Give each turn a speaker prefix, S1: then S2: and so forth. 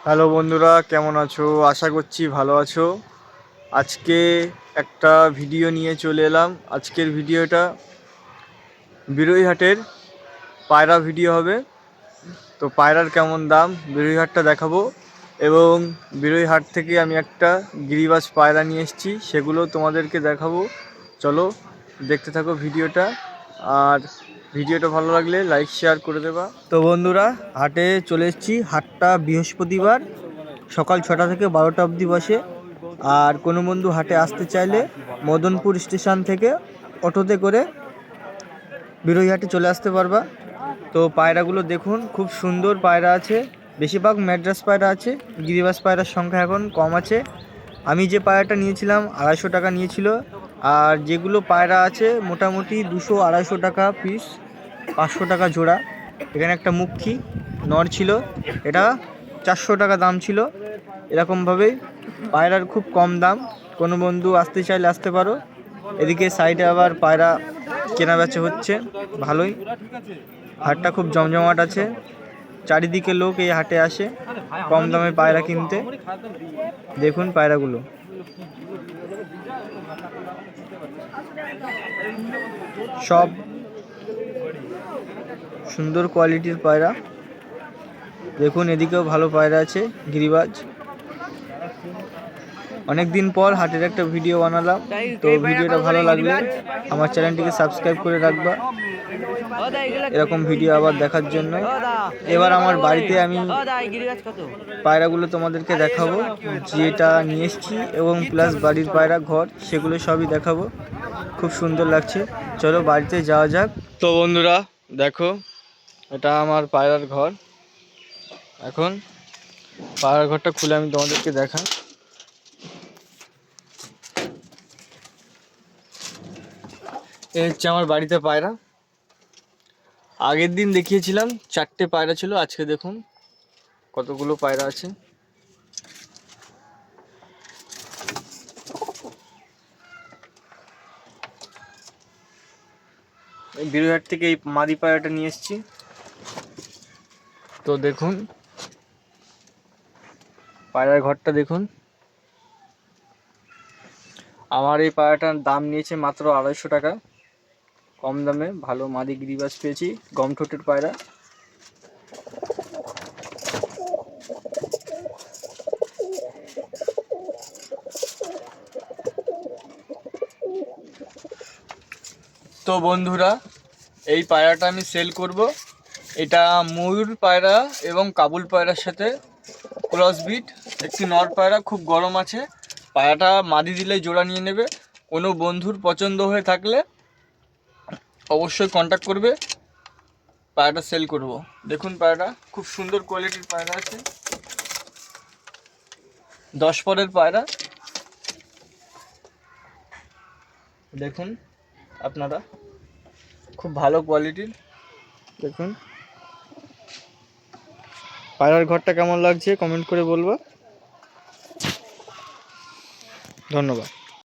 S1: Hello বন্ধুরা, কেমন আছো? আশা করছি ভালো আছো। আজকে একটা ভিডিও নিয়ে চলে এলাম। আজকের ভিডিওটা বিরুইহাটের পায়রা ভিডিও হবে। তো পায়রার কেমন দাম বিরুইহাটটা দেখাবো, এবং বিরুইহাট থেকে আমি একটা গিরিবাজ পায়রা নিয়ে এসেছি, সেগুলো তোমাদেরকে দেখাবো। চলো দেখতে থাকো ভিডিওটা, আর ভিডিওটা ভালো লাগলে লাইক শেয়ার করে দেবা। তো বন্ধুরা, হাটে চলে এসেছি। হাটটা বৃহস্পতিবার সকাল 6টা থেকে 12টা অবধি বসে। আর কোনো বন্ধু হাটে আসতে চাইলে মদনপুর স্টেশন থেকে অটোতে করে বিরুইহাটে চলে আসতে পারবা। তো পায়রাগুলো দেখুন, খুব সুন্দর পায়রা আছে। বেশিরভাগ ম্যাড্রাস পায়রা আছে, গিরিবাজ পায়রার সংখ্যা এখন কম আছে। আমি যে পায়রাটা নিয়েছিলাম 250 টাকা নিয়েছিল, আর যেগুলো পায়রা আছে মোটামুটি 200-250 টাকা পিস, 500 টাকা জোড়া। এখানে একটা মুখী নর ছিল, এটা 400 টাকা দাম ছিল। এরকমভাবেই পায়রার খুব কম দাম। কোনো বন্ধু আসতে চাইলে আসতে পারো। এদিকে সাইডে আবার পায়রা কেনা বেচা হচ্ছে ভালোই। হাটটা খুব জমজমাট আছে, চারিদিকে লোক এই হাটে আসে কম দামে পায়রা কিনতে। দেখুন পায়রাগুলো, সব সুন্দর কোয়ালিটির পায়রা। দেখুন এদিকেও ভালো পায়রা আছে, গিরিবাজ। অনেক দিন পর হাটের একটা ভিডিও বানালাম। তো ভিডিওটা ভালো লাগলে আমার চ্যানেলটিকে সাবস্ক্রাইব করে রাখবা, এরকম ভিডিও আবার দেখার জন্য। এবার আমার বাড়িতে আমি পায়রাগুলো তোমাদেরকে দেখাবো, যেটা নিয়ে এসেছি, এবং প্লাস বাড়ির পায়রা ঘর, সেগুলো সবই দেখাবো। খুব সুন্দর লাগছে, চলো বাড়িতে যাওয়া যাক। তো বন্ধুরা দেখো, এটা আমার পায়রার ঘর। এখন পায়রার ঘরটা খুলে আমি তোমাদেরকে দেখাই। এই হচ্ছে আমার বাড়িতে পায়রা। আগের দিন দেখিয়েছিলাম 4টে পায়রা ছিল, আজকে দেখুন কতগুলো পায়রা আছে। বিরুইহাট থেকে এই মাদি পায়রাটা নিয়ে এসেছি। তো দেখুন পায়রার ঘরটা দেখুন। আমার এই পায়রাটার দাম নিয়েছে মাত্র 250 টাকা, কম দামে ভালো মাদি গিরিবাজ পেয়েছি, গম ঠোঁটের পায়রা। তো বন্ধুরা, এই পায়রাটা আমি সেল করব। এটা ময়ূর পায়রা এবং কাবুল পায়রার সাথে ক্রসবিট, একটি নর পায়রা, খুব গরম আছে। পায়রাটা মাদি দিলে জোড়া নিয়ে নেবে। কোনো বন্ধুর পছন্দ হয়ে থাকলে অবশ্যই কন্ট্যাক্ট করবে, পায়রাটা সেল করব। দেখুন পায়রাটা খুব সুন্দর কোয়ালিটির পায়রা আছে, 10 পরের পায়রা। দেখুন আপনারা, খুব ভালো কোয়ালিটির। দেখুন পায়রার ঘরটা কেমন লাগছে কমেন্ট করে বলবো। ধন্যবাদ।